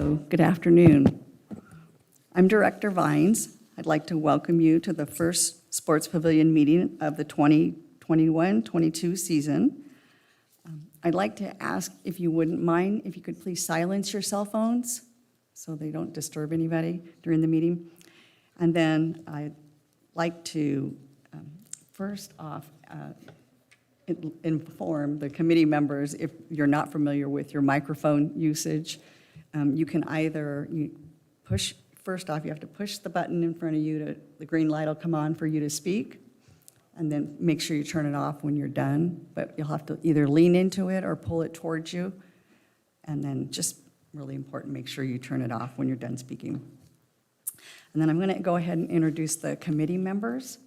Hello, good afternoon. I'm Director Vines. I'd like to welcome you to the first Sports Pavilion meeting of the 2021-22 season. I'd like to ask if you wouldn't mind, if you could please silence your cell phones so they don't disturb anybody during the meeting. And then I'd like to, first off, inform the committee members if you're not familiar with your microphone usage. You can either push, first off, you have to push the button in front of you, the green light will come on for you to speak, and then make sure you turn it off when you're done. But you'll have to either lean into it or pull it towards you. And then just really important, make sure you turn it off when you're done speaking. And then I'm going to go ahead and introduce the committee members.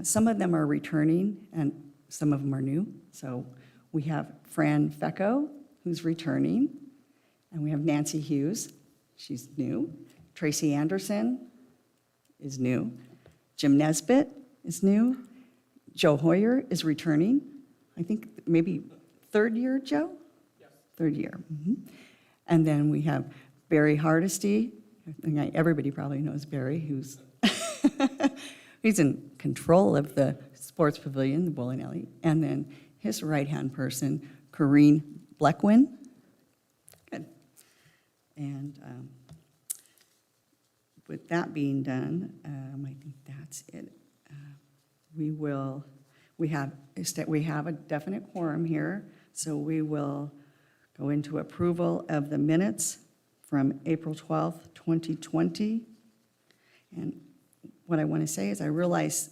Some of them are returning and some of them are new. So we have Fran Fecco, who's returning, and we have Nancy Hughes, she's new. Tracy Anderson is new. Jim Nesbitt is new. Joe Hoyer is returning. I think maybe third year, Joe? Yes. Third year. Mm-hmm. And then we have Barry Hardesty. I think everybody probably knows Barry, who's he's in control of the Sports Pavilion, the bowling alley. And then his right-hand person, Corrine Blequin. Good. And with that being done, I think that's it. We have a definite quorum here, so we will go into approval of the minutes from April 12th, 2020. And what I want to say is I realize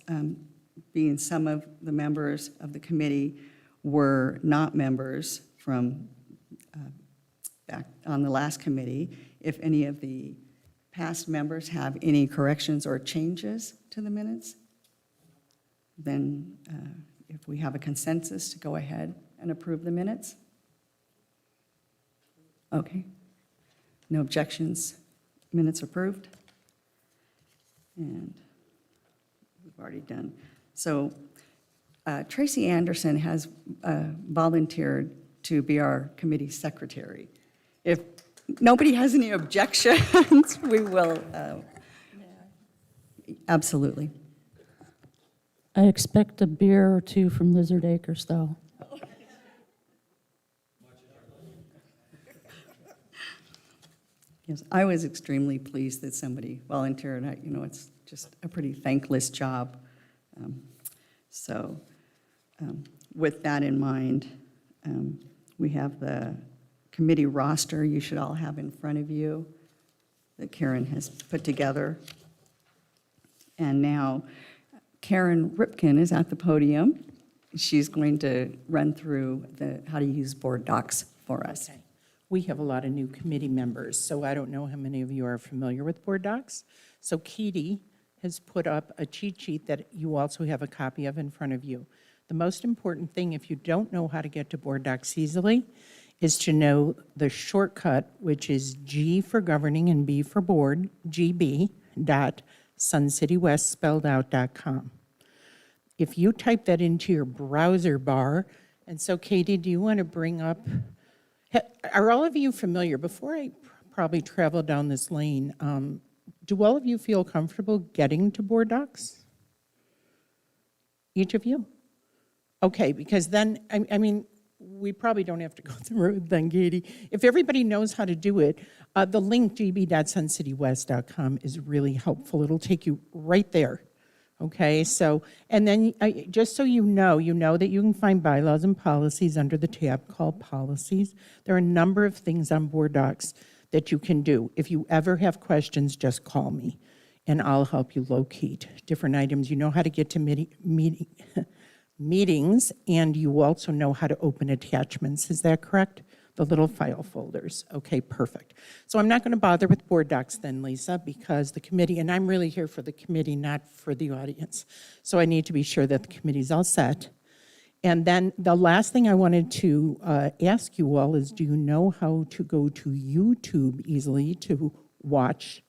being some of the members of the committee were not members from back on the last committee. If any of the past members have any corrections or changes to the minutes, then if we have a consensus to go ahead and approve the minutes. Okay. No objections. Minutes approved. And we've already done. So Tracy Anderson has volunteered to be our committee secretary. If nobody has any objections, we will, absolutely. I expect a beer or two from Lizard Acres, though. Yes, I was extremely pleased that somebody volunteered. It's just a pretty thankless job. With that in mind, we have the committee roster you should all have in front of you that Karen has put together. And now Karen Ripken is at the podium. She's going to run through how to use BoardDocs for us. Okay. We have a lot of new committee members, so I don't know how many of you are familiar with BoardDocs. So Katie has put up a cheat sheet that you also have a copy of in front of you. The most important thing, if you don't know how to get to BoardDocs easily, is to know the shortcut, which is G for governing and B for board, gb.suncitywest.com. If you type that into your browser bar, and so Katie, do you want to bring up, are all of you familiar, before I probably travel down this lane, do all of you feel comfortable getting to BoardDocs? Each of you? Okay, because then, I mean, we probably don't have to go through it then, Katie. If everybody knows how to do it, the link gb.suncitywest.com is really helpful. It'll take you right there. Okay, so, and then just so you know that you can find bylaws and policies under the tab called Policies. There are a number of things on BoardDocs that you can do. If you ever have questions, just call me, and I'll help you locate different items. You know how to get to meetings, and you also know how to open attachments. Is that correct? The little file folders. Okay, perfect. So I'm not going to bother with BoardDocs then, Lisa, because the committee, and I'm really here for the committee, not for the audience. So I need to be sure that the committee's all set. And then the last thing I wanted to ask you all is, do you know how to go to YouTube easily to watch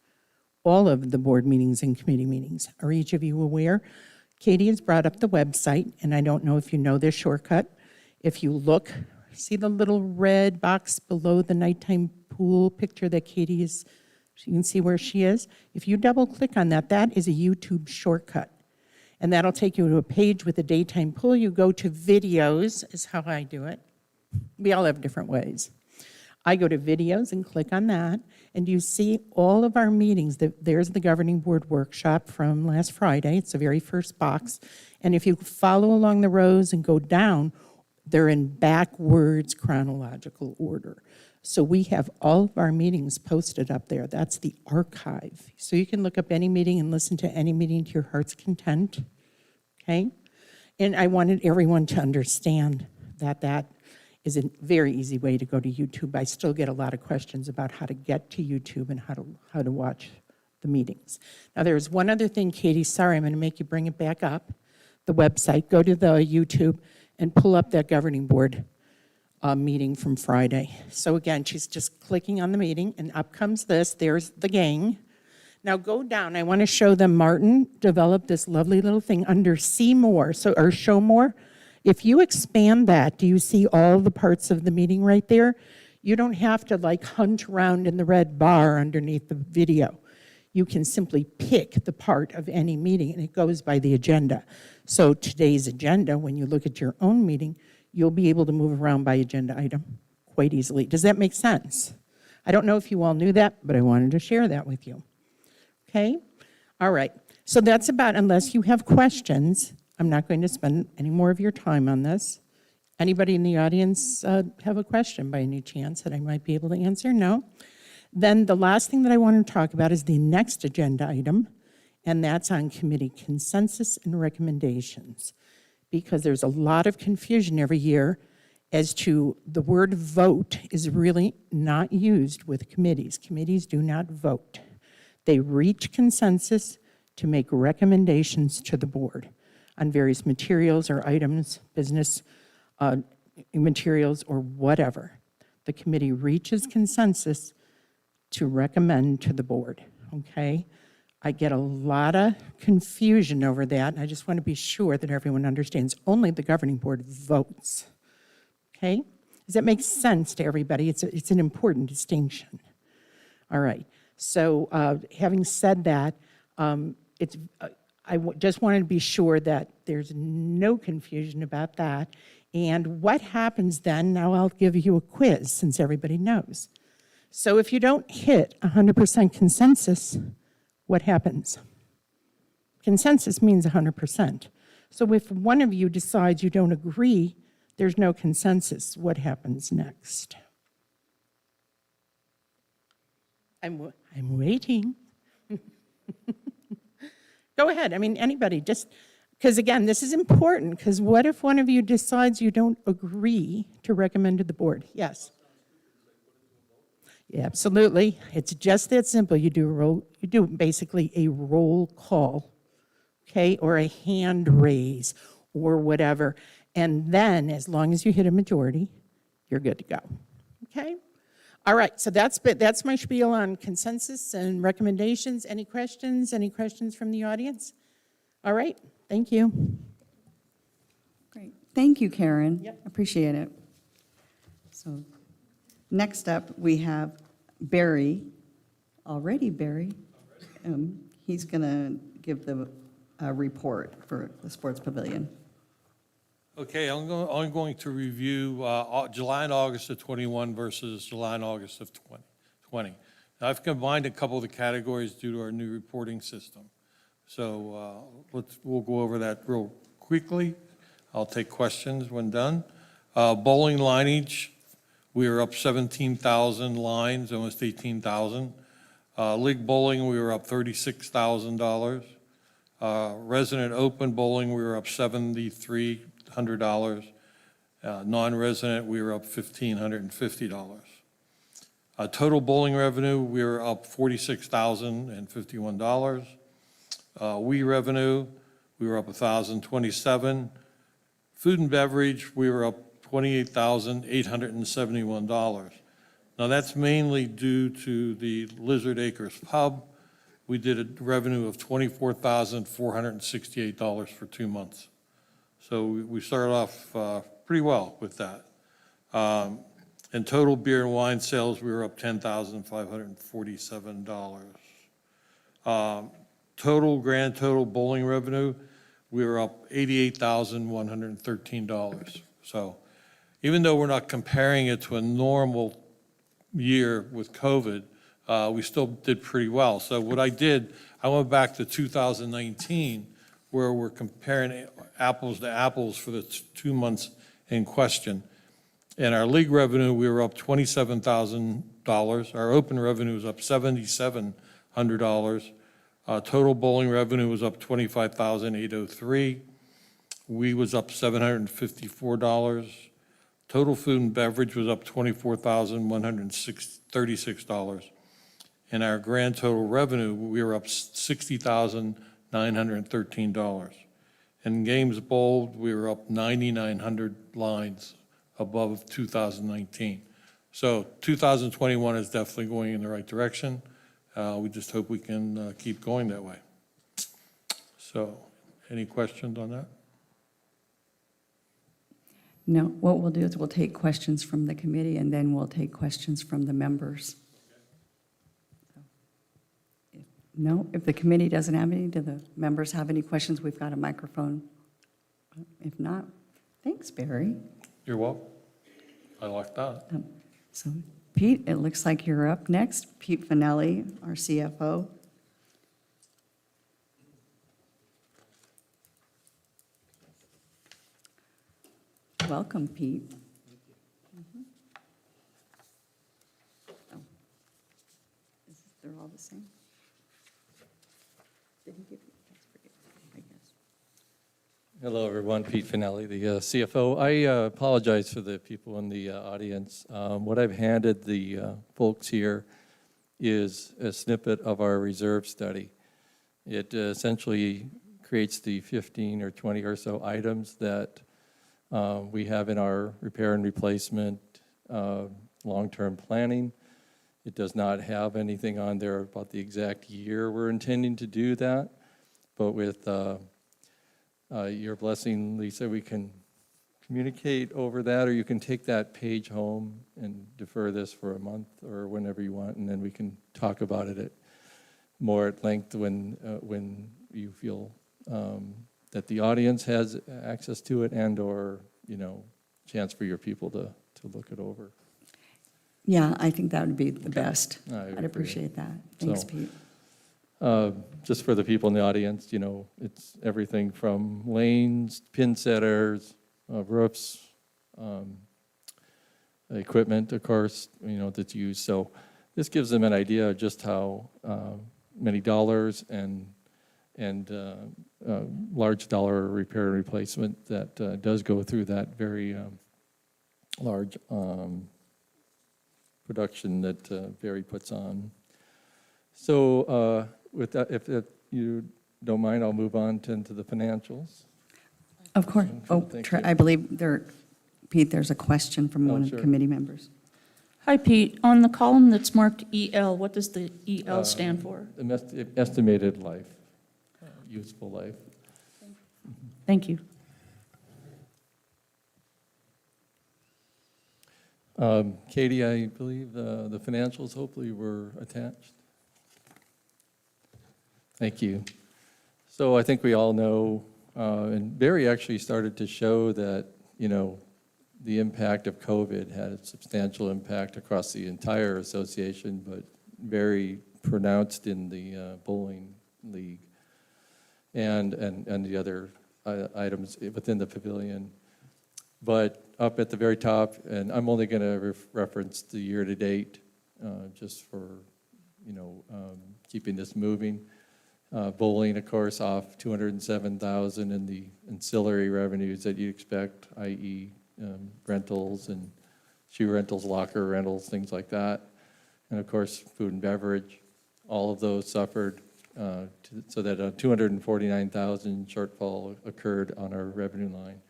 all of the board meetings and committee meetings? Are each of you aware? Katie has brought up the website, and I don't know if you know this shortcut. If you look See the little red box below the nighttime pool picture that Katie is, so you can see where she is? If you double click on that, that is a YouTube shortcut. And that'll take you to a page with a daytime pool. You go to videos, is how I do it. We all have different ways. I go to videos and click on that, and you see all of our meetings. There's the governing board workshop from last Friday. It's the very first box. And if you follow along the rows and go down, they're in backwards chronological order. So we have all of our meetings posted up there. That's the archive. So you can look up any meeting and listen to any meeting to your heart's content, okay? And I wanted everyone to understand that that is a very easy way to go to YouTube. I still get a lot of questions about how to get to YouTube and how to watch the meetings. Now there's one other thing, Katie, sorry, I'm gonna make you bring it back up. The website, go to the YouTube and pull up that governing board meeting from Friday. So again, she's just clicking on the meeting and up comes this, there's the gang. Now go down, I wanna show them Martin developed this lovely little thing under see more, or show more. If you expand that, do you see all the parts of the meeting right there? You don't have to like hunt around in the red bar underneath the video. You can simply pick the part of any meeting and it goes by the agenda. So today's agenda, when you look at your own meeting, you'll be able to move around by agenda item quite easily. Does that make sense? I don't know if you all knew that, but I wanted to share that with you. Okay? All right. So that's about, unless you have questions, I'm not going to spend any more of your time on this. Anybody in the audience have a question by any chance that I might be able to answer? No? Then the last thing that I want to talk about is the next agenda item, and that's on committee consensus and recommendations, because there's a lot of confusion every year as to the word vote is really not used with committees. Committees do not vote. They reach consensus to make recommendations to the board on various materials or items, business materials or whatever. The committee reaches consensus to recommend to the board, okay? I get a lot of confusion over that, and I just want to be sure that everyone understands only the governing board votes, okay? Does that make sense to everybody? It's an important distinction. All right, so having said that, just wanted to be sure that there's no confusion about that. And what happens then, now I'll give you a quiz since everybody knows. So if you don't hit 100% consensus, what happens? Consensus means 100%. So if one of you decides you don't agree, there's no consensus, what happens next? I'm waiting. Go ahead, I mean, anybody, just, because again, this is important, because what if one of you decides you don't agree to recommend to the board? Yes. Yeah, absolutely. It's just that simple. You do basically a roll call, okay, or a hand raise or whatever. And then as long as you hit a majority, you're good to go. Okay? All right, so that's my spiel on consensus and recommendations. Any questions? Any questions from the audience? All right, thank you. Great. Thank you, Karen. Yep. Appreciate it. So next up, we have Barry. Already, Barry. He's going to give the report for the Sports Pavilion. Okay, I'm going to review July and August of 21 versus July and August of 20. Now, I've combined a couple of the categories due to our new reporting system. So we'll go over that real quickly. I'll take questions when done. Bowling lineage, we were up 17,000 lines, almost 18,000. League bowling, we were up $36,000. Resident open bowling, we were up $7,300. Non-resident, we were up $1,550. Total bowling revenue, we were up $46,051. We revenue, we were up $1,027. Food and beverage, we were up $28,871. Now that's mainly due to the Lizard Acres Pub. We did a revenue of $24,468 for 2 months. So we started off pretty well with that. In total beer and wine sales, we were up $10,547. Grand total bowling revenue, we were up $88,113. So even though we're not comparing it to a normal year with COVID, we still did pretty well. So what I did, I went back to 2019, where we're comparing apples to apples for the 2 months in question. And our league revenue, we were up $27,000. Our open revenue was up $7,700. Total bowling revenue was up $25,803. We was up $754. Total food and beverage was up $24,136. And our grand total revenue, we were up $60,913. And games bowled, we were up 9,900 lines above 2019. So 2021 is definitely going in the right direction. We just hope we can keep going that way. So, any questions on that? No, what we'll do is we'll take questions from the committee, and then we'll take questions from the members. No, if the committee doesn't have any, do the members have any questions? We've got a microphone. If not, thanks, Barry. You're welcome. I like that. So Pete, it looks like you're up next. Pete Finelli, our CFO. Welcome, Pete. Oh. They're all the same? Did he give you? That's for you, I guess. Hello, everyone. Pete Finelli, the CFO. I apologize for the people in the audience. What I've handed the folks here is a snippet of our reserve study. It essentially creates the 15 or 20 or so items that we have in our repair and replacement long-term planning. It does not have anything on there about the exact year we're intending to do that, but with your blessing, Lisa, we can communicate over that, or you can take that page home and defer this for a month or whenever you want, and then we can talk about it more at length when you feel that the audience has access to it, and or chance for your people to look it over. Yeah, I think that would be the best. I I'd appreciate that. Thanks, So, Pete. Just for the people in the audience, it's everything from lanes, pin setters, roofs, equipment, of course, that's used. So this gives them an idea of just how many dollars and large dollar repair and replacement that does go through that very large production that Barry puts on. So with that, if you don't mind, I'll move on into the financials. Of course. Oh, Thank you. I believe Pete, there's a question from one of the sure. committee members. Hi, Pete. On the column that's marked EL, what does the EL stand for? Estimated life, useful life. Thank you. Katie, I believe the financials hopefully were attached. Thank you. So I think we all know, and Barry actually started to show that, the impact of COVID had a substantial impact across the entire association, but very pronounced in the bowling league and the other items within the pavilion. But up at the very top, and I'm only going to reference the year-to-date, just for, keeping this moving. Bowling, of course, off $207,000 in the ancillary revenues that you expect, i.e. Rentals and shoe rentals, locker rentals, things like that. And of course, food and beverage, all of those suffered, so that a $249,000 shortfall occurred on our revenue line.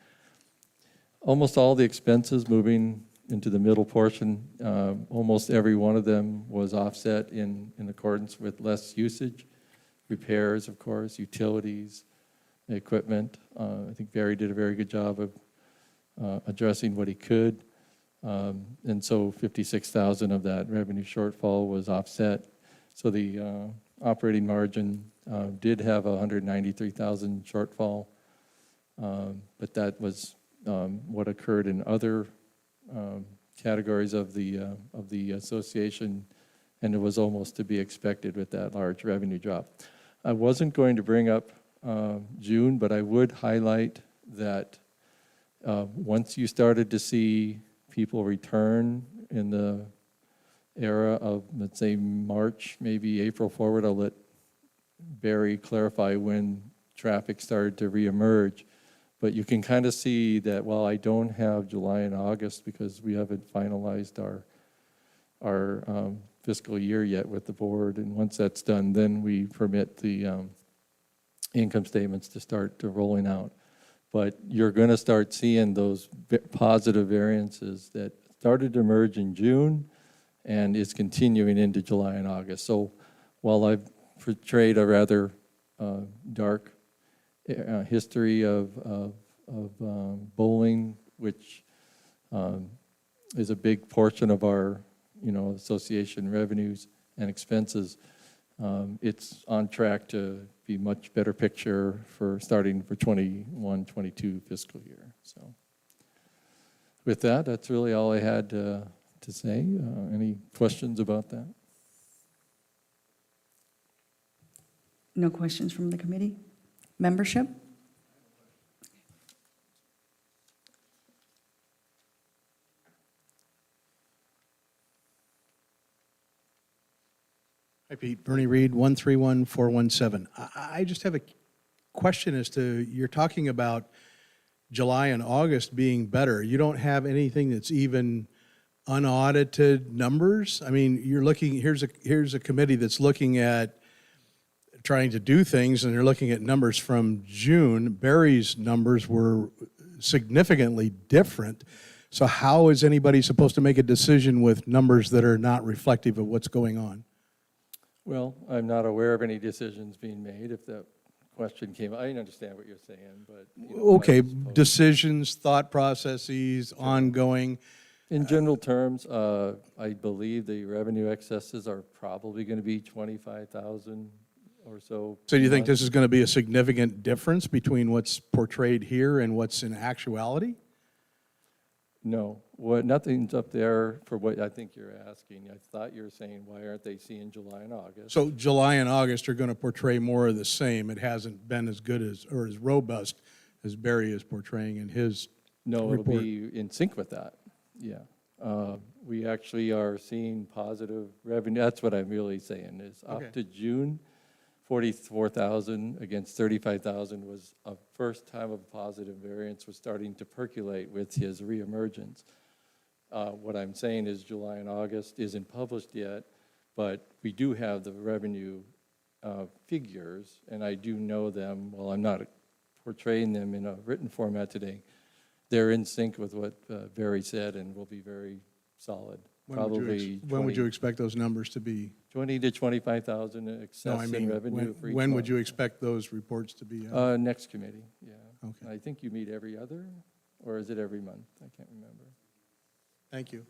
Almost all the expenses moving into the middle portion, almost every one of them was offset in accordance with less usage. Repairs, of course, utilities, equipment. I think Barry did a very good job of addressing what he could. And so 56,000 of that revenue shortfall was offset. So the operating margin did have a 193,000 shortfall, but that was what occurred in other categories of the association, and it was almost to be expected with that large revenue drop. I wasn't going to bring up June, but I would highlight that once you started to see people return in the era of, let's say, March, maybe April forward, I'll let Barry clarify when traffic started to reemerge. But you can kind of see that while I don't have July and August because we haven't finalized our fiscal year yet with the board, and once that's done, then we permit the income statements to start rolling out. But you're going to start seeing those positive variances that started to emerge in June and is continuing into July and August. So while I've portrayed a rather dark history of bowling, which is a big portion of our association revenues and expenses, it's on track to be much better picture for starting for 21-22 fiscal year. So with that, that's really all I had to say. Any questions about that? No questions from the committee? Membership? Hi, Pete. Bernie Reed, 131417. I just have a question as to, you're talking about July and August being better. You don't have anything that's even unaudited numbers? I mean, you're looking, here's a committee that's looking at trying to do things, and they're looking at numbers from June. Barry's numbers were significantly different. So how is anybody supposed to make a decision with numbers that are not reflective of what's going on? Well, I'm not aware of any decisions being made. If that question came, I understand what you're saying, but Okay, I suppose- decisions, thought processes, ongoing. In general terms, I believe the revenue excesses are probably going to be 25,000 or so. So do you think per month. this is going to be a significant difference between what's portrayed here and what's in actuality? No, nothing's up there for what I think you're asking. I thought you were saying, why aren't they seeing July and August? So July and August are going to portray more of the same. It hasn't been as good as, or as robust as Barry is portraying in his No, it'll report. be in sync with that, yeah. We actually are seeing positive revenue. That's what I'm really saying is Okay. up to June, 44,000 against 35,000 was a first time of positive variance was starting to percolate with his reemergence. What I'm saying is July and August isn't published yet, but we do have the revenue figures, and I do know them. While I'm not portraying them in a written format today, they're in sync with what Barry said and will be very solid. When would you expect those numbers to be? 20 to 25,000 No, excess I in mean, revenue for each when would month. you expect those reports to be? Next committee, yeah. Okay. I think you meet every other, or is it every month? I can't remember. Thank you.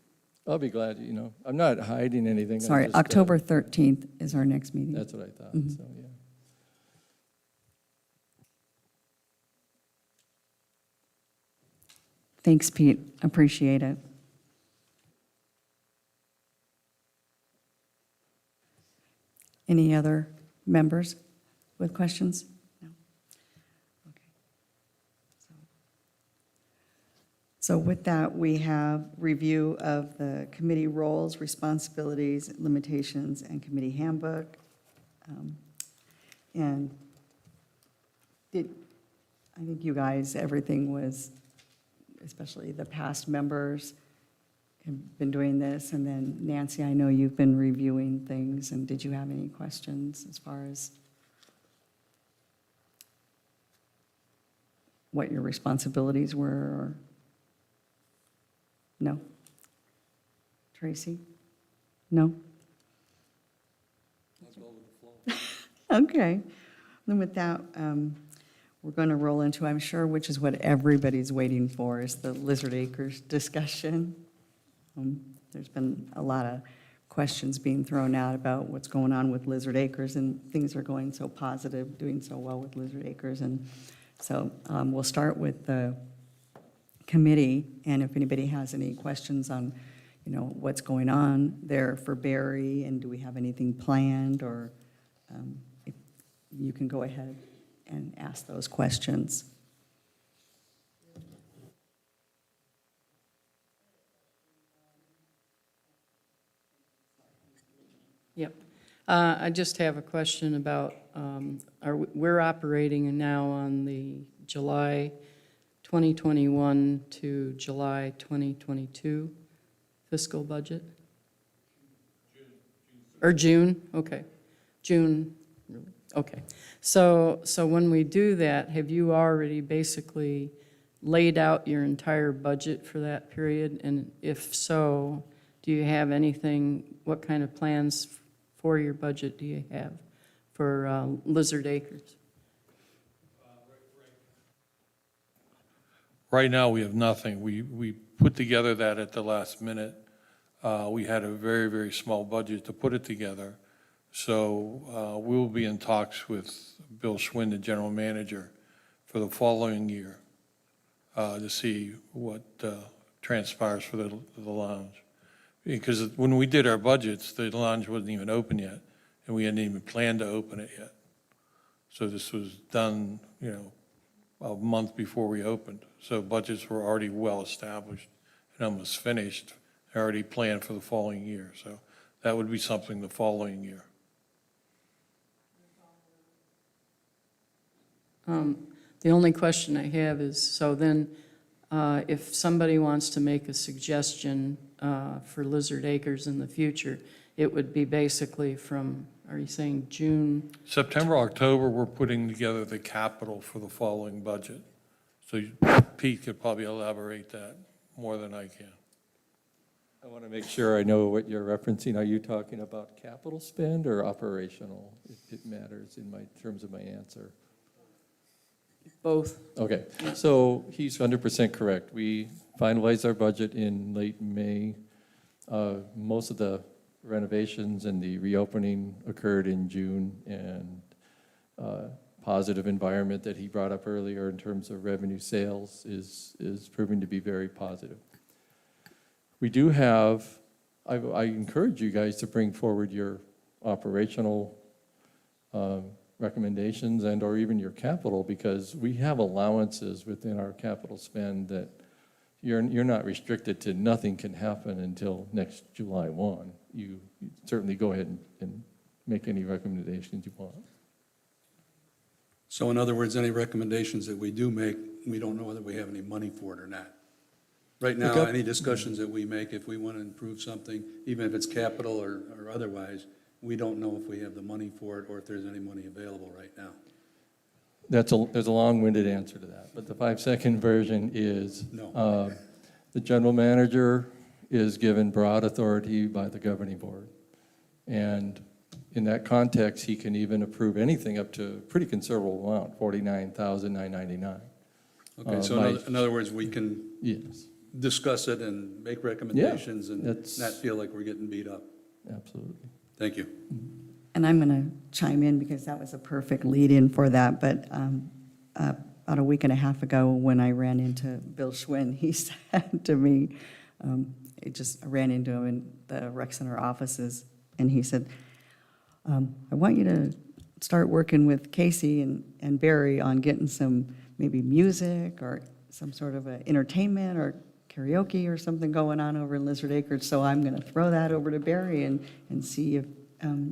I'll be glad, I'm not hiding anything. I'm Sorry, just, October 13th is our next meeting. That's what I thought, Mhm. so, yeah. Thanks, Pete. Appreciate it. Any other members with questions? No? Okay. So with that, we have review of the committee roles, responsibilities, limitations, and committee handbook. And I think you guys, everything was, especially the past members, have been doing this, and then Nancy, I know you've been reviewing things, and did you have any questions as far as what your responsibilities were, or? No? Tracy? No? Let's go with the flow. Okay. Then with that, we're going to roll into, I'm sure, which is what everybody's waiting for, is the Lizard Acres discussion. There's been a lot of questions being thrown out about what's going on with Lizard Acres, and things are going so positive, doing so well with Lizard Acres. And so we'll start with the committee, and if anybody has any questions on, what's going on there for Barry, and do we have anything planned, or if you can go ahead and ask those questions. Yep. I just have a question about, we're operating now on the July 2021 to July 2022 fiscal budget? Or June, okay. June, okay. So when we do that, have you already basically laid out your entire budget for that period? And if so, do you have anything, what kind of plans for your budget do you have for Lizard Acres? Right now, we have nothing. We put together that at the last minute. We had a very, very small budget to put it together. So we'll be in talks with Bill Schwinn, the general manager, for the following year to see what transpires for the lounge. Because when we did our budgets, the lounge wasn't even open yet, and we hadn't even planned to open it yet. So this was done, a month before we opened. So budgets were already well established and almost finished, already planned for the following year. So that would be something the following year. The only question I have is, so then if somebody wants to make a suggestion for Lizard Acres in the future, it would be basically from, are you saying June? September, October, we're putting together the capital for the following budget. So Pete could probably elaborate that more than I can. I want to make sure I know what you're referencing. Are you talking about capital spend or operational? It matters in terms of my answer. Both. Okay, so he's 100% correct. We finalized our budget in late May. Most of the renovations and the reopening occurred in June, and positive environment that he brought up earlier in terms of revenue sales is proving to be very positive. We do have, I encourage you guys to bring forward your operational recommendations and or even your capital, because we have allowances within our capital spend that you're not restricted to nothing can happen until next July 1. You certainly go ahead and make any recommendations you want. So in other words, any recommendations that we do make, we don't know whether we have any money for it or not. Right now, Okay. any discussions that we make, if we want to improve something, even if it's capital or otherwise, we don't know if we have the money for it or if there's any money available right now. There's a long-winded answer to that, but the 5-second version is No. the general manager is given broad authority by the governing board. And in that context, he can even approve anything up to a pretty considerable amount, $49,999. Okay, so in other words, we can Yes, discuss it and make recommendations and that's- not feel like we're getting beat up. absolutely. Thank you. And I'm going to chime in because that was a perfect lead-in for that. But about a week and a half ago, when I ran into Bill Schwinn, he said to me, I ran into him in the rec center offices, and he said, I want you to start working with Casey and Barry on getting some maybe music or some sort of a entertainment or karaoke or something going on over in Lizard Acres. So I'm going to throw that over to Barry and see if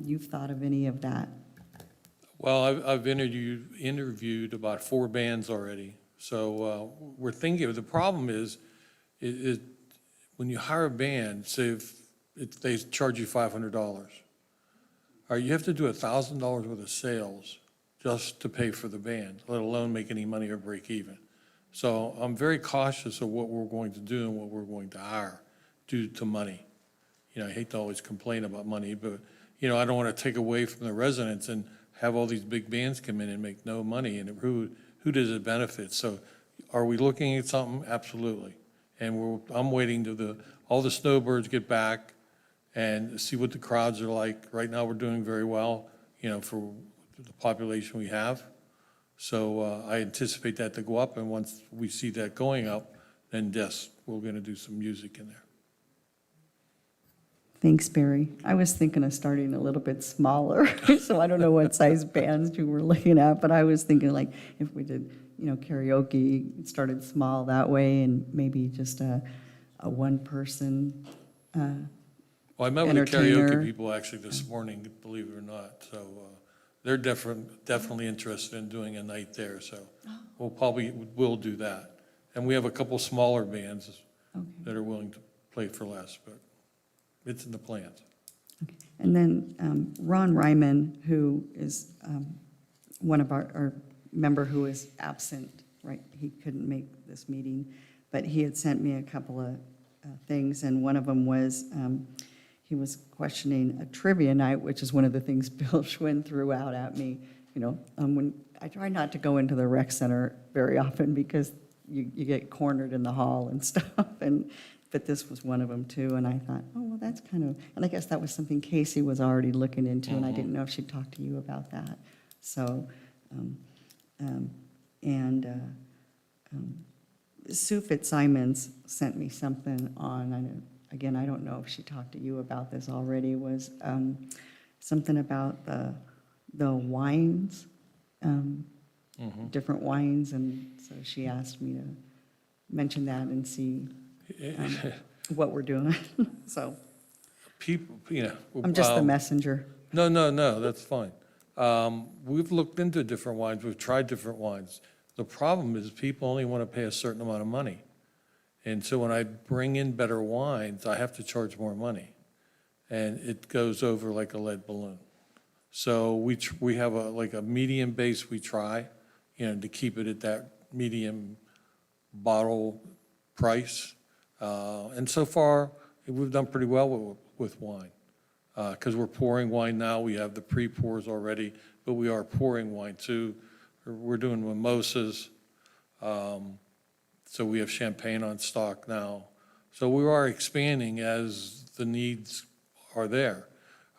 you've thought of any of that. Well, I've interviewed about 4 bands already. So we're thinking, the problem is when you hire a band, say if they charge you $500, you have to do $1,000 worth of sales just to pay for the band, let alone make any money or break even. So I'm very cautious of what we're going to do and what we're going to hire due to money. I hate to always complain about money, but, I don't want to take away from the residents and have all these big bands come in and make no money, and who does it benefit? So are we looking at something? Absolutely. And I'm waiting to all the snowbirds get back and see what the crowds are like. Right now, we're doing very well, for the population we have. So I anticipate that to go up, and once we see that going up, then yes, we're going to do some music in there. Thanks, Barry. I was thinking of starting a little bit smaller, so I don't know what size bands you were looking at, but I was thinking like if we did, karaoke, started small that way, and maybe just a one-person. Well, I met with the Entertainer. karaoke people actually this morning, believe it or not, so they're definitely interested in doing a night there, so we'll do that. And we have a couple smaller bands that are willing to play for less, but it's in the plans. Okay. And then Ron Ryman, who is one of our member who is absent, right? He couldn't make this meeting, but he had sent me a couple of things, and one of them was he was questioning a trivia night, which is one of the things Bill Schwinn threw out at me. When I try not to go into the rec center very often because you get cornered in the hall and stuff, but this was one of them too, and I thought, oh, well, that's kind of, and I guess that was something Casey was already looking into, and I didn't know if she'd talked to you about that. So, Sue Fitzsimons sent me something on, again, I don't know if she talked to you about this already, was something about the wines, different wines, and so she asked me to mention that and see what we're doing. So People, I'm just the messenger. No, that's fine. We've looked into different wines, we've tried different wines. The problem is people only want to pay a certain amount of money. And so when I bring in better wines, I have to charge more money. And it goes over like a lead balloon. So we have a medium base we try, to keep it at that medium bottle price. And so far, we've done pretty well with wine. Because we're pouring wine now, we have the pre-pours already, but we are pouring wine too. We're doing mimosas, so we have champagne on stock now. So we are expanding as the needs are there.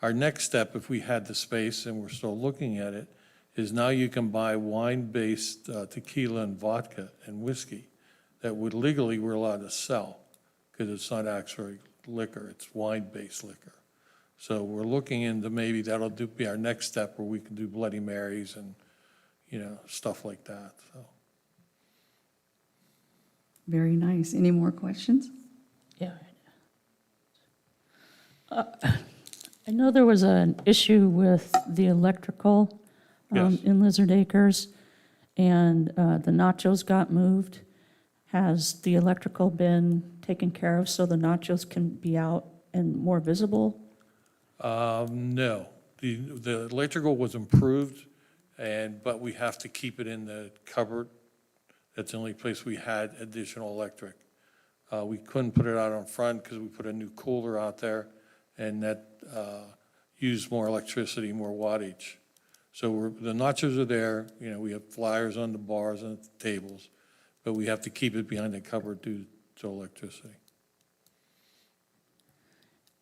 Our next step, if we had the space, and we're still looking at it, is now you can buy wine-based tequila and vodka and whiskey that would legally we're allowed to sell, because it's not actually liquor, it's wine-based liquor. So we're looking into maybe that'll be our next step where we can do Bloody Marys and, stuff like that, so. Very nice. Any more questions? Yeah. I know there was an issue with the electrical Yes. in Lizard Acres, and the nachos got moved. Has the electrical been taken care of so the nachos can be out and more visible? No, the electrical was improved, but we have to keep it in the cupboard. That's the only place we had additional electric. We couldn't put it out on front because we put a new cooler out there, and that used more electricity, more wattage. So the nachos are there, we have flyers on the bars and the tables, but we have to keep it behind the cupboard due to electricity.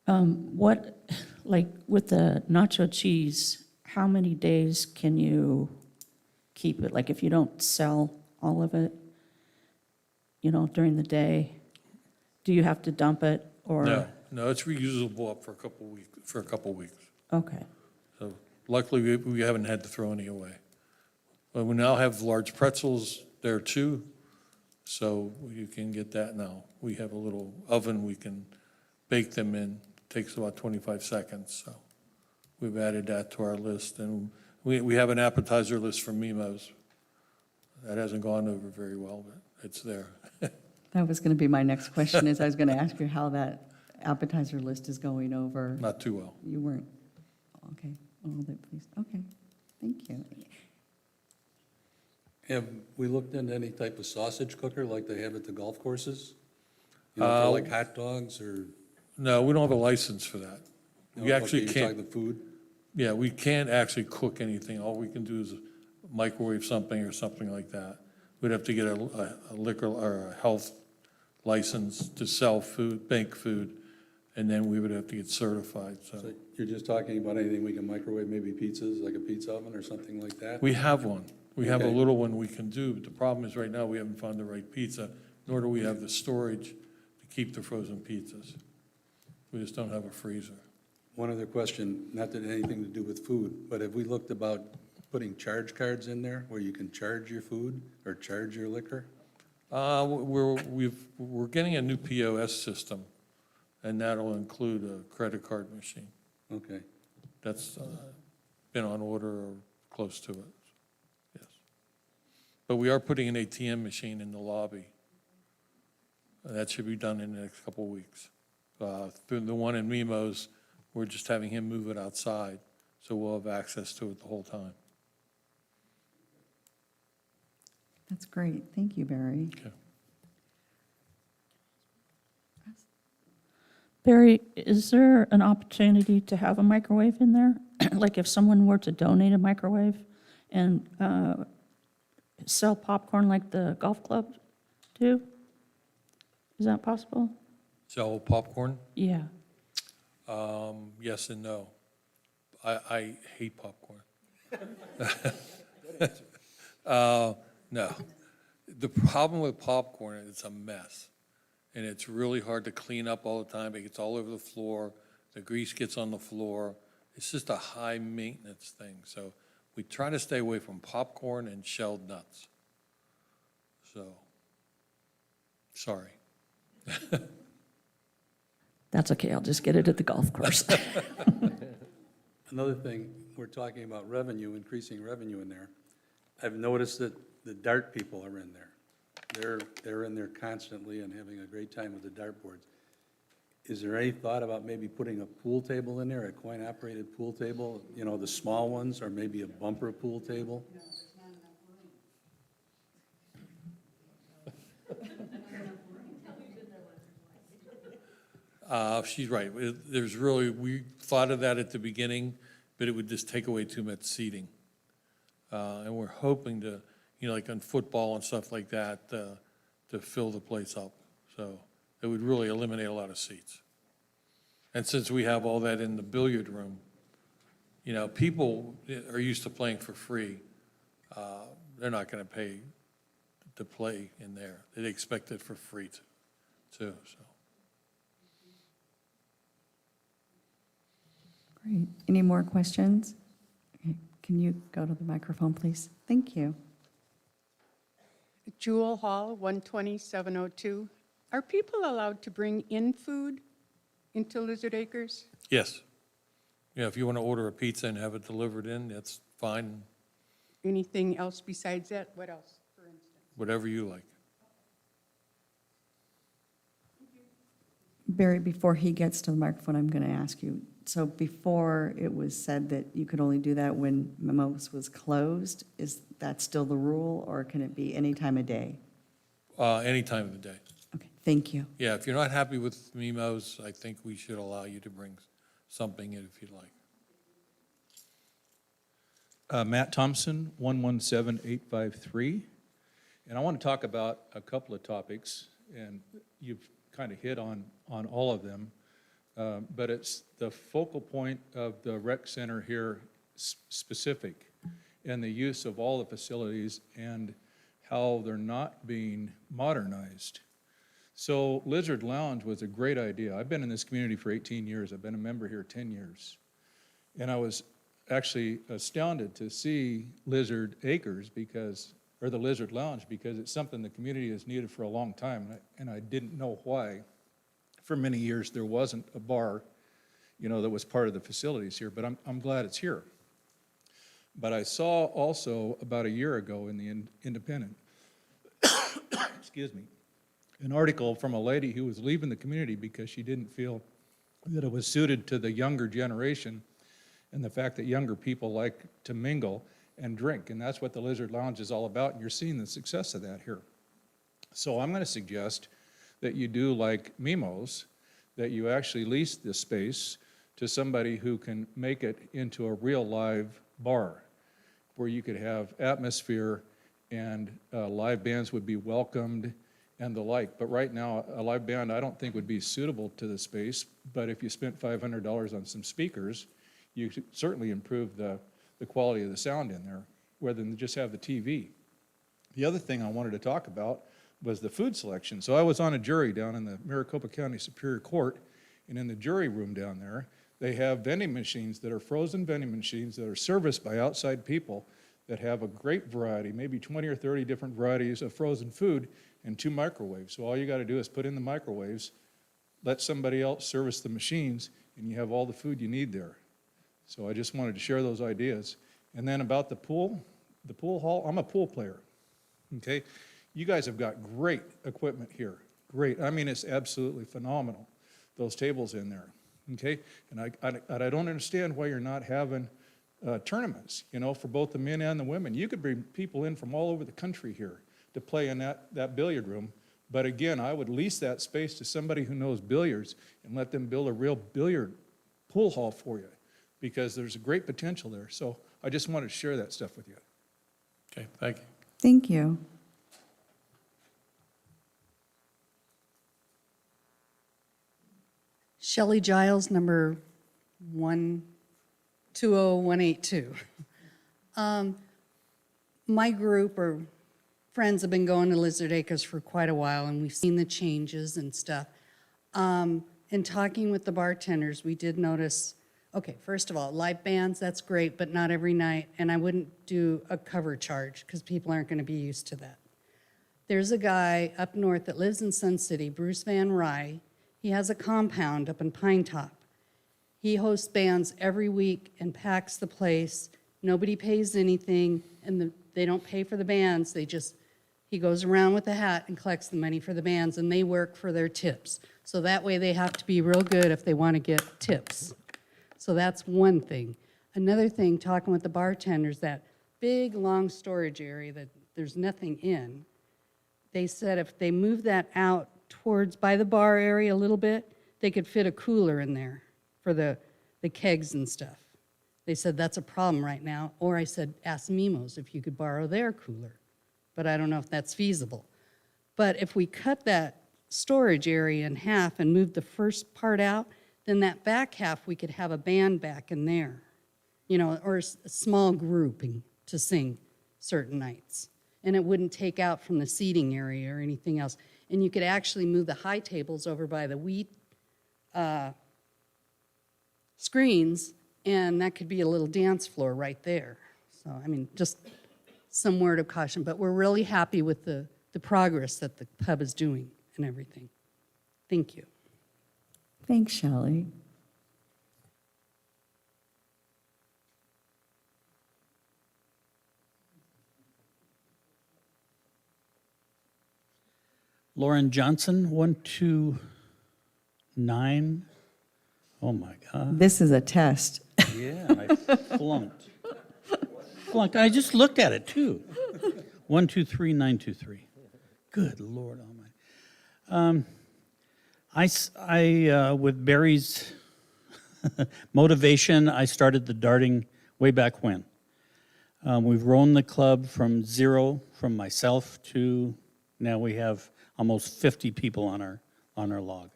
With the nacho cheese, how many days can you keep it? Like if you don't sell all of it, during the day, do you have to dump it or? No, it's reusable up for a couple weeks. Okay. So luckily, we haven't had to throw any away. But we now have large pretzels there too, so you can get that now. We have a little oven we can bake them in. Takes about 25 seconds, so we've added that to our list. And we have an appetizer list for Mimos. That hasn't gone over very well, but it's there. That was going to be my next question, is I was going to ask you how that appetizer list is going over. Not too well. You weren't, okay, a little bit pleased. Okay, thank you. Have we looked into any type of sausage cooker like they have at the golf courses? For like hot dogs or? No, we don't have a license for that. We actually Okay, can't. you're talking the food? Yeah, we can't actually cook anything. All we can do is microwave something or something like that. We'd have to get a liquor or a health license to sell food, bake food, and then we would have to get certified, so. So you're just talking about anything we can microwave, maybe pizzas, like a pizza oven or something like that? We have one. We have a Okay. little one we can do, but the problem is right now, we haven't found the right pizza, nor do we have the storage to keep the frozen pizzas. We just don't have a freezer. One other question, not that it had anything to do with food, but have we looked about putting charge cards in there where you can charge your food or charge your liquor? We're getting a new POS system, and that'll include a credit card machine. Okay. That's been on order or close to it, yes. But we are putting an ATM machine in the lobby. That should be done in the next couple of weeks. Through the one in Mimo's, we're just having him move it outside, so we'll have access to it the whole time. That's great. Thank you, Barry. Okay. Barry, is there an opportunity to have a microwave in there? Like if someone were to donate a microwave and sell popcorn like the golf club do? Is that possible? Sell popcorn? Yeah. Yes and no. I hate popcorn. No. The problem with popcorn is it's a mess. And it's really hard to clean up all the time. It gets all over the floor. The grease gets on the floor. It's just a high maintenance thing. So we try to stay away from popcorn and shelled nuts. So, sorry. That's okay, I'll just get it at the golf course. Another thing, we're talking about revenue, increasing revenue in there. I've noticed that the dart people are in there. They're in there constantly and having a great time with the dartboards. Is there any thought about maybe putting a pool table in there, a coin-operated pool table, you know, the small ones, or maybe a bumper pool table? She's right. There's really, we thought of that at the beginning, but it would just take away too much seating. And we're hoping to, you know, like on football and stuff like that, to fill the place up. So it would really eliminate a lot of seats. And since we have all that in the billiard room, you know, people are used to playing for free. They're not going to pay to play in there. They expect it for free too, so. Great. Any more questions? Okay. Can you go to the microphone, please? Thank you. Jewel Hall, 12702. Are people allowed to bring in food into Lizard Acres? Yes. Yeah, if you want to order a pizza and have it delivered in, that's fine, Anything else besides that? What else, for instance? whatever you like. Barry, before he gets to the microphone, I'm going to ask you, so before it was said that you could only do that when Mimo's was closed, is that still the rule, or can it be any time of day? Any time of the day. Okay, thank you. Yeah, if you're not happy with Mimo's, I think we should allow you to bring something in if you'd like. Matt Thompson, 117853. And I want to talk about a couple of topics, and you've kind of hit on all of them. But it's the focal point of the rec center here specific, and the use of all the facilities and how they're not being modernized. So Lizard Lounge was a great idea. I've been in this community for 18 years. I've been a member here 10 years. And I was actually astounded to see Lizard Acres or the Lizard Lounge, because it's something the community has needed for a long time, and I didn't know why. For many years, there wasn't a bar, you know, that was part of the facilities here, but I'm glad it's here. But I saw also about a year ago in the Independent, excuse me, an article from a lady who was leaving the community because she didn't feel that it was suited to the younger generation, and the fact that younger people like to mingle and drink, and that's what the Lizard Lounge is all about, and you're seeing the success of that here. So I'm going to suggest that you do like Mimo's, that you actually lease this space to somebody who can make it into a real live bar, where you could have atmosphere and live bands would be welcomed, and the like. But right now, a live band, I don't think would be suitable to the space, but if you spent $500 on some speakers, you could certainly improve the quality of the sound in there, rather than just have the TV. The other thing I wanted to talk about was the food selection. So I was on a jury down in the Maricopa County Superior Court, and in the jury room down there, they have vending machines that are frozen vending machines that are serviced by outside people that have a great variety, maybe 20 or 30 different varieties of frozen food and 2 microwaves. So all you got to do is put in the microwaves, let somebody else service the machines, and you have all the food you need there. So I just wanted to share those ideas. And then about the pool hall, I'm a pool player, okay? You guys have got great equipment here, great. I mean, it's absolutely phenomenal, those tables in there, okay? And I don't understand why you're not having tournaments, you know, for both the men and the women. You could bring people in from all over the country here to play in that billiard room. But again, I would lease that space to somebody who knows billiards and let them build a real billiard pool hall for you, because there's a great potential there. So I just wanted to share that stuff with you. Okay, thank you. Thank you. Shelley Giles, number 20182. My group or friends have been going to Lizard Acres for quite a while, and we've seen the changes and stuff. In talking with the bartenders, we did notice, okay, first of all, live bands, that's great, but not every night, and I wouldn't do a cover charge because people aren't going to be used to that. There's a guy up north that lives in Sun City, Bruce Van Rye. He has a compound up in Pine Top. He hosts bands every week and packs the place. Nobody pays anything, and they don't pay for the bands. He goes around with a hat and collects the money for the bands, and they work for their tips. So that way they have to be real good if they want to get tips. So that's one thing. Another thing, talking with the bartenders, that big, long storage area that there's nothing in, they said if they move that out towards by the bar area a little bit, they could fit a cooler in there for the kegs and stuff. They said that's a problem right now. Or I said, ask Mimo's if you could borrow their cooler. But I don't know if that's feasible. But if we cut that storage area in half and move the first part out, then that back half, we could have a band back in there, you know, or a small grouping to sing certain nights. And it wouldn't take out from the seating area or anything else. And you could actually move the high tables over by the wheat screens, and that could be a little dance floor right there. So, I mean, just some word of caution. But we're really happy with the progress that the pub is doing and everything. Thank you. Thanks, Shelley. Lauren Johnson, 129. Oh, my God. This is a test. Yeah, I flunked. I just looked at it, too. 123923. Good Lord Almighty. With Barry's motivation, I started the darting way back when. We've grown the club from zero, from myself to now we have almost 50 people on our log.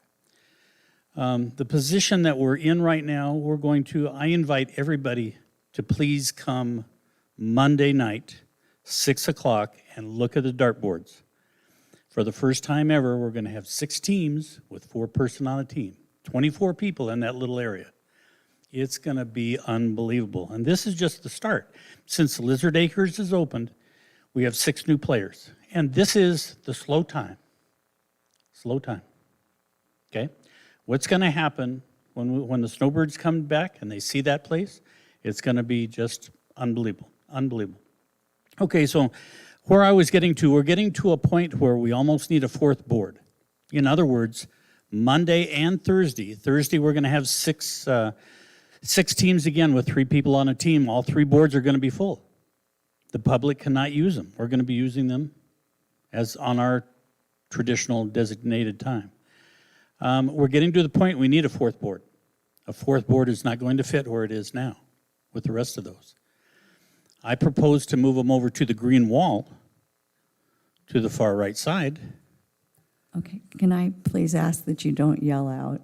The position that we're in right now, I invite everybody to please come Monday night, 6 o'clock, and look at the dartboards. For the first time ever, we're going to have 6 teams with 4 person on a team, 24 people in that little area. It's going to be unbelievable. And this is just the start. Since Lizard Acres is opened, we have 6 new players. And this is the slow time. Slow time. Okay? What's going to happen when the snowbirds come back and they see that place? It's going to be just unbelievable. Unbelievable. Okay, so where I was getting to, we're getting to a point where we almost need a 4th board. In other words, Monday and Thursday. Thursday we're going to have 6 teams again with 3 people on a team. All 3 boards are going to be full. The public cannot use them. We're going to be using them as on our traditional designated time. We're getting to the point we need a 4th board. A 4th board is not going to fit where it is now with the rest of those. I propose to move them over to the green wall to the far right side Okay, can I please ask that you don't yell out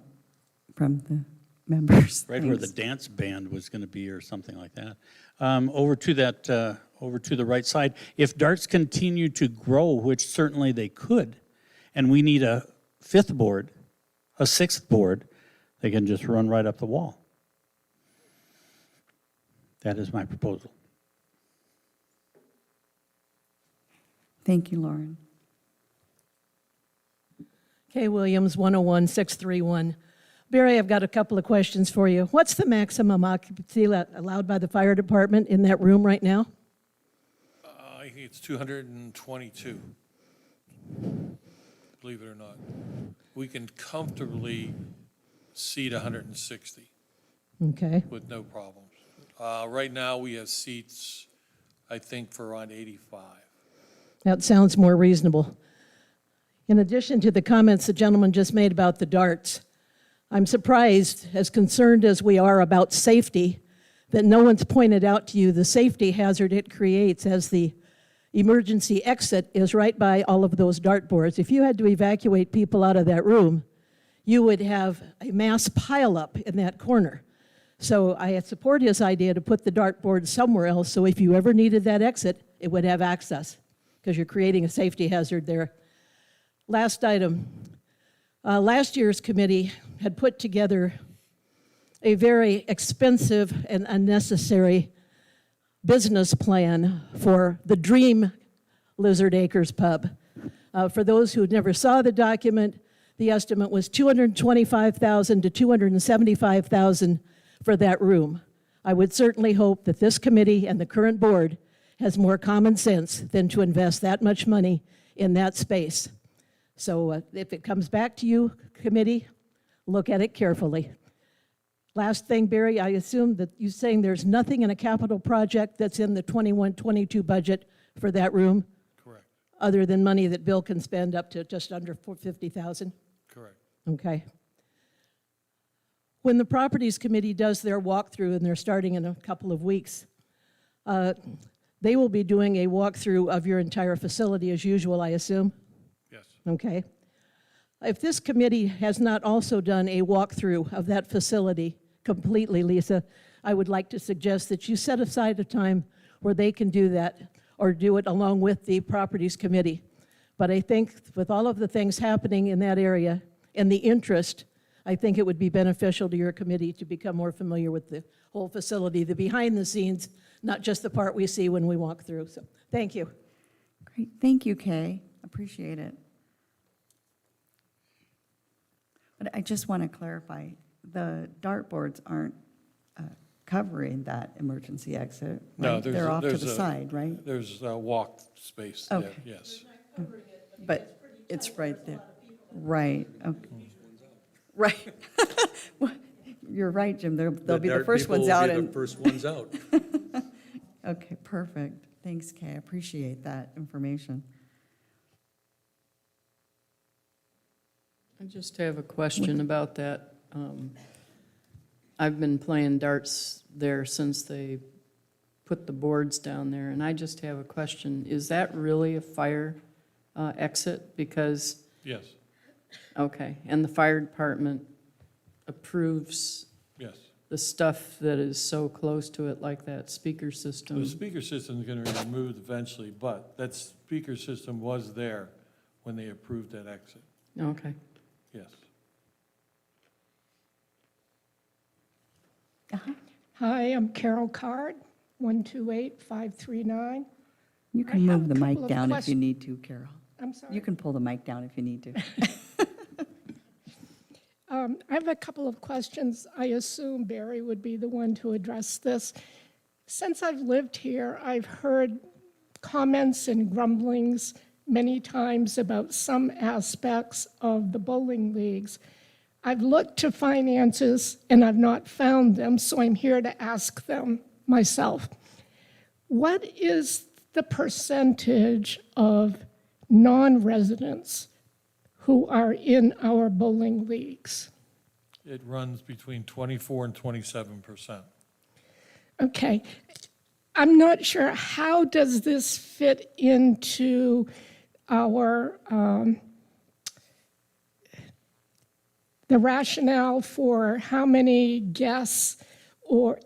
from the members? Right where the Thanks. dance band was going to be or something like that. Over to that, over to the right side. If darts continue to grow, which certainly they could, and we need a fifth board, a sixth board, they can just run right up the wall. That is my proposal. Thank you, Lauren. Kay Williams, 101-631. Barry, I've got a couple of questions for you. What's the maximum occupancy allowed by the fire department in that room right now? I think it's 222, believe it or not. We can comfortably seat 160 Okay. with no problems. Right now, we have seats, I think, for around 85. That sounds more reasonable. In addition to the comments the gentleman just made about the darts, I'm surprised, as concerned as we are about safety, that no one's pointed out to you the safety hazard it creates as the emergency exit is right by all of those dartboards. If you had to evacuate people out of that room, you would have a mass pileup in that corner. So I support his idea to put the dartboard somewhere else, so if you ever needed that exit, it would have access, because you're creating a safety hazard there. Last item. Last year's committee had put together a very expensive and unnecessary business plan for the Dream Lizard Acres Pub. For those who never saw the document, the estimate was $225,000 to $275,000 for that room. I would certainly hope that this committee and the current board has more common sense than to invest that much money in that space. So if it comes back to you, committee, look at it carefully. Last thing, Barry, I assume that you're saying there's nothing in a capital project that's in the 21-22 budget for that room? Correct, Other than money that Bill can spend up to just under $50,000? correct. Okay. When the Properties Committee does their walkthrough, and they're starting in a couple of weeks, they will be doing a walkthrough of your entire facility as usual, I assume? Yes. Okay. If this committee has not also done a walkthrough of that facility completely, Lisa, I would like to suggest that you set aside a time where they can do that, or do it along with the Properties Committee. But I think with all of the things happening in that area and the interest, I think it would be beneficial to your committee to become more familiar with the whole facility, the behind the scenes, not just the part we see when we walk through. So, thank you. Great, thank you, Kay. Appreciate it. But I just want to clarify, the dartboards aren't covering that emergency exit, No, right? there's They're off to there's the a- side, right? There's a walk space there, Okay. yes. But it's right there. Right, okay. Right. Well, you're right, Jim, they'll be the first ones out. The And first ones out. okay, perfect. Thanks, Kay, I appreciate that information. I just have a question about that. I've been playing darts there since they put the boards down there, and I just have a question. Is that really a fire exit? Because, Yes, okay, and the fire department approves yes. the stuff that is so close to it, like that speaker The system? speaker system is going to be removed eventually, but that speaker system was there when they approved that exit, Okay. yes. Hi, I'm Carol Card, 128-539. You I can have move a the couple mic of down if you questions. need to, Carol. I'm sorry. You can pull the mic down if you need to. I have a couple of questions. I assume Barry would be the one to address this. Since I've lived here, I've heard comments and grumblings many times about some aspects of the bowling leagues. I've looked to finances and I've not found them, so I'm here to ask them myself. What is the percentage of non-residents who are in our bowling leagues? It runs between 24 and 27%. Okay. I'm not sure, how does this fit into our the rationale for how many guests or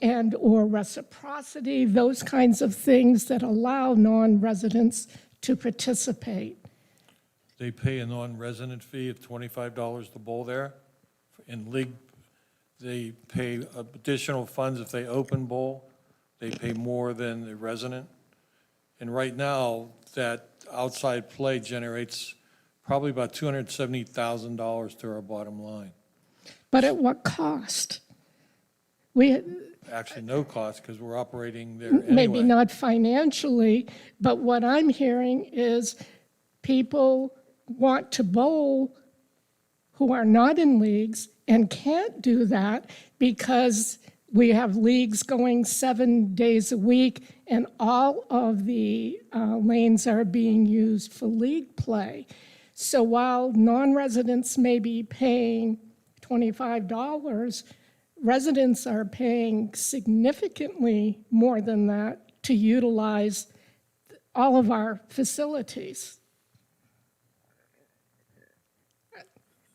reciprocity, those kinds of things that allow non-residents to participate. They pay a non-resident fee of $25 to bowl there. In league, they pay additional funds if they open bowl. They pay more than the resident. And right now, that outside play generates probably about $270,000 to our bottom line. But at what cost? Actually, no cost because we're operating there anyway. Maybe not financially, but what I'm hearing is people want to bowl who are not in leagues and can't do that because we have leagues going 7 days a week and all of the lanes are being used for league play. So while non-residents may be paying $25, residents are paying significantly more than that to utilize all of our facilities.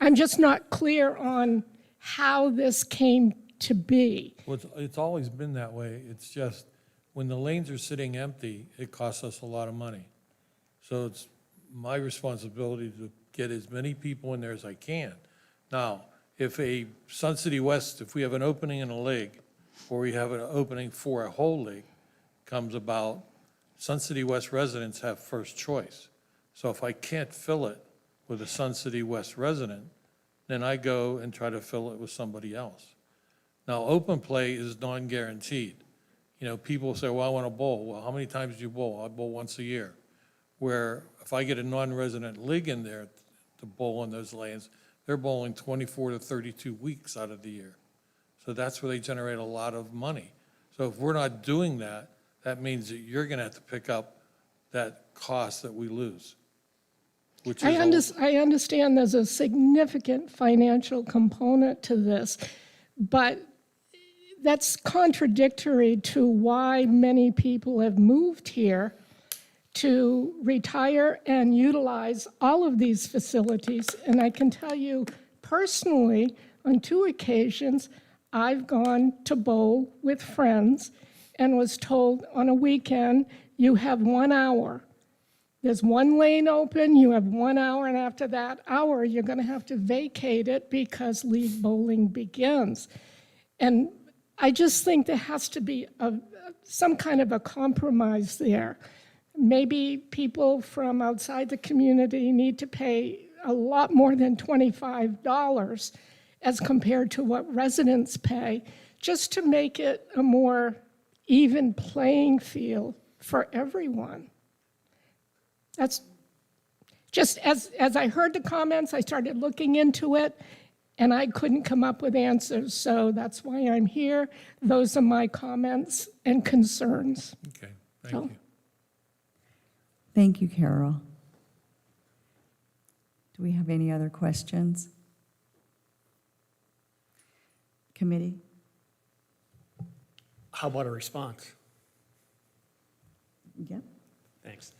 I'm just not clear on how this came to be. Well, it's always been that way. It's just when the lanes are sitting empty, it costs us a lot of money. So it's my responsibility to get as many people in there as I can. Now, if a Sun City West, if we have an opening in a league, or we have an opening for a whole league comes about, Sun City West residents have first choice. So if I can't fill it with a Sun City West resident, then I go and try to fill it with somebody else. Now, open play is non-guaranteed. You know, people say, well, I want to bowl. Well, how many times do you bowl? I bowl once a year. Where if I get a non-resident league in there to bowl in those lanes, they're bowling 24 to 32 weeks out of the year. So that's where they generate a lot of money. So if we're not doing that, that means that you're going to have to pick up that cost that we lose. Which is I understand there's a significant financial component to this, but that's contradictory to why many people have moved here to retire and utilize all of these facilities. And I can tell you personally, on 2 occasions, I've gone to bowl with friends and was told on a weekend, you have 1 hour. There's 1 lane open, you have 1 hour, and after that hour, you're going to have to vacate it because league bowling begins. And I just think there has to be some kind of a compromise there. Maybe people from outside the community need to pay a lot more than $25 as compared to what residents pay, just to make it a more even playing field for everyone. That's just, as I heard the comments, I started looking into it, and I couldn't come up with answers, so that's why I'm here. Those are my comments and concerns. Okay, thank you. Thank you, Carol. Do we have any other questions? Committee? How about a response? Yep. Thanks.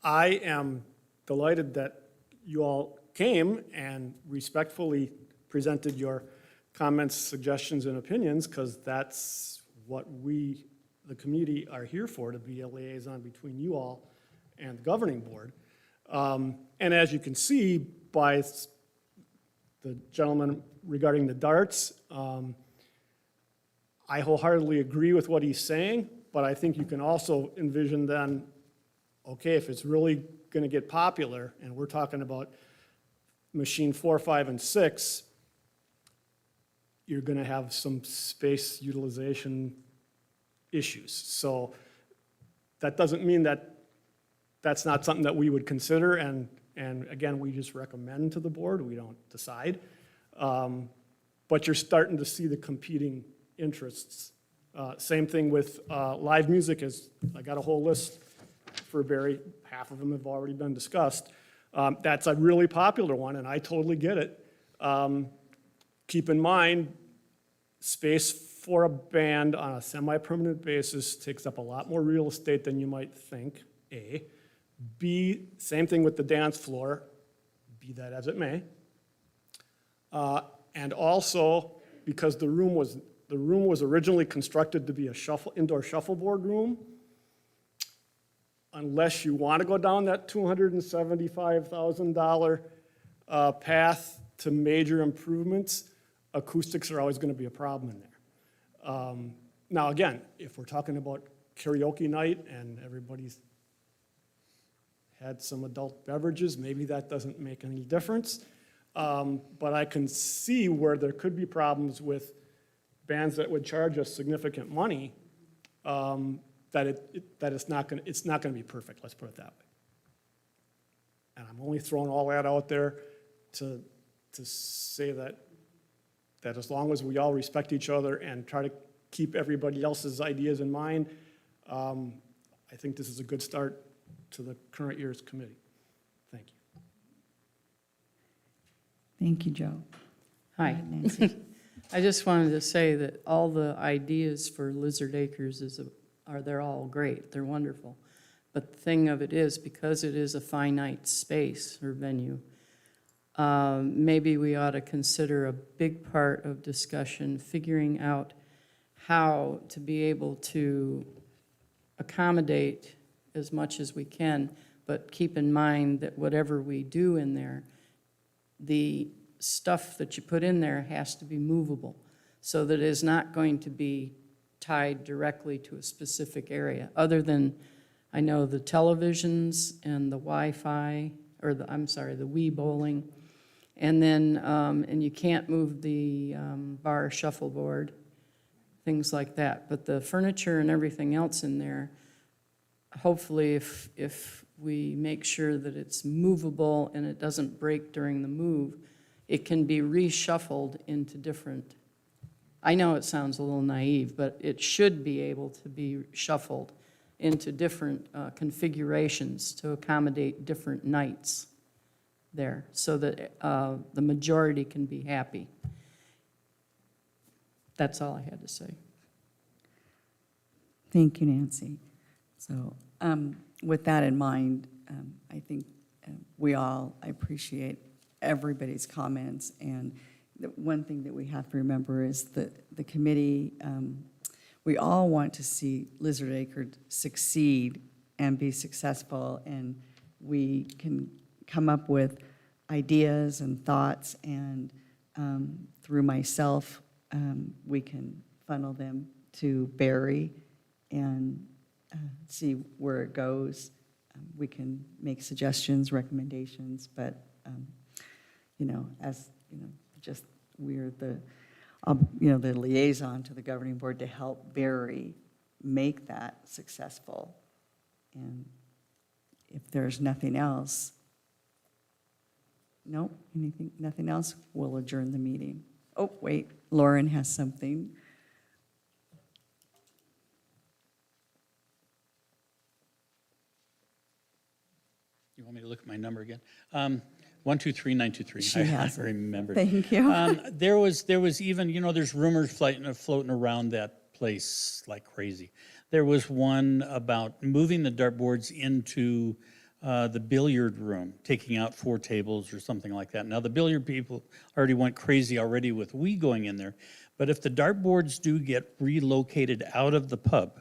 I am delighted that you all came and respectfully presented your comments, suggestions, and opinions, because that's what we, the community, are here for, to be a liaison between you all and the governing board. And as you can see by the gentleman regarding the darts, I wholeheartedly agree with what he's saying, but I think you can also envision then, okay, if it's really going to get popular, and we're talking about machine 4, 5, and 6, you're going to have some space utilization issues. So that doesn't mean that that's not something that we would consider, and again, we just recommend to the board, we don't decide. But you're starting to see the competing interests. Same thing with live music. I got a whole list for Barry. Half of them have already been discussed. That's a really popular one, and I totally get it. Keep in mind, space for a band on a semi-permanent basis takes up a lot more real estate than you might think, A. B, same thing with the dance floor, be that as it may. And also, because the room was originally constructed to be a indoor shuffleboard room, unless you want to go down that $275,000 path to major improvements, acoustics are always going to be a problem in there. Now, again, if we're talking about karaoke night and everybody's had some adult beverages, maybe that doesn't make any difference. But I can see where there could be problems with bands that would charge us significant money, that it's not going to be perfect, let's put it that way. And I'm only throwing all that out there to say that as long as we all respect each other and try to keep everybody else's ideas in mind, I think this is a good start to the current year's committee. Thank you. Thank you, Joe. Hi. Nancy. I just wanted to say that all the ideas for Lizard Acres they're all great, they're wonderful. But the thing of it is, because it is a finite space or venue, maybe we ought to consider a big part of discussion, figuring out how to be able to accommodate as much as we can, but keep in mind that whatever we do in there, the stuff that you put in there has to be movable, so that it is not going to be tied directly to a specific area, other than, I know, the televisions and the Wi-Fi, or the Wii bowling, and then, and you can't move the bar shuffleboard, things like that. But the furniture and everything else in there, hopefully if we make sure that it's movable and it doesn't break during the move, it can be reshuffled into different, I know it sounds a little naive, but it should be able to be shuffled into different configurations to accommodate different nights there, so that the majority can be happy. That's all I had to say. Thank you, Nancy. So with that in mind, I think I appreciate everybody's comments. And the one thing that we have to remember is that the committee, we all want to see Lizard Acre succeed and be successful, and we can come up with ideas and thoughts, and through myself, we can funnel them to Barry and see where it goes. We can make suggestions, recommendations, but just we're the liaison to the governing board to help Barry make that successful. And if there's nothing else, nothing else, we'll adjourn the meeting. Oh, wait, Lauren has something. You want me to look at my number again? 123923. She has I it. remembered. Thank you. There was even, there's rumors floating around that place like crazy. There was one about moving the dartboards into the billiard room, taking out 4 tables or something like that. Now, the billiard people already went crazy already with we going in there. But if the dartboards do get relocated out of the pub,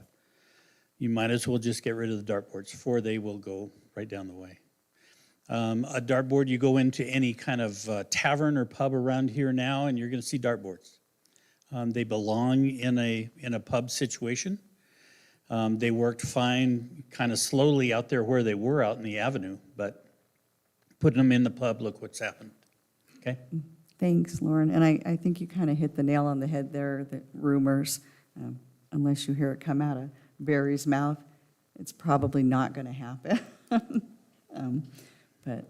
you might as well just get rid of the dartboards, for they will go right down the way. A dartboard, you go into any kind of tavern or pub around here now, and you're going to see dartboards. They belong in a pub situation. They worked fine, kind of slowly out there where they were out in the avenue, but putting them in the pub, look what's happened. Okay? Thanks, Lauren. And I think you kind of hit the nail on the head there, the rumors, unless you hear it come out of Barry's mouth, it's probably not going to happen. But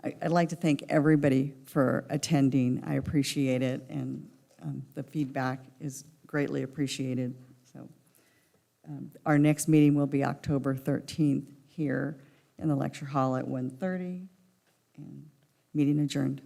I'd like to thank everybody for attending. I appreciate it, and the feedback is greatly appreciated. So our next meeting will be October 13th here in the lecture hall at 1:30, and meeting adjourned.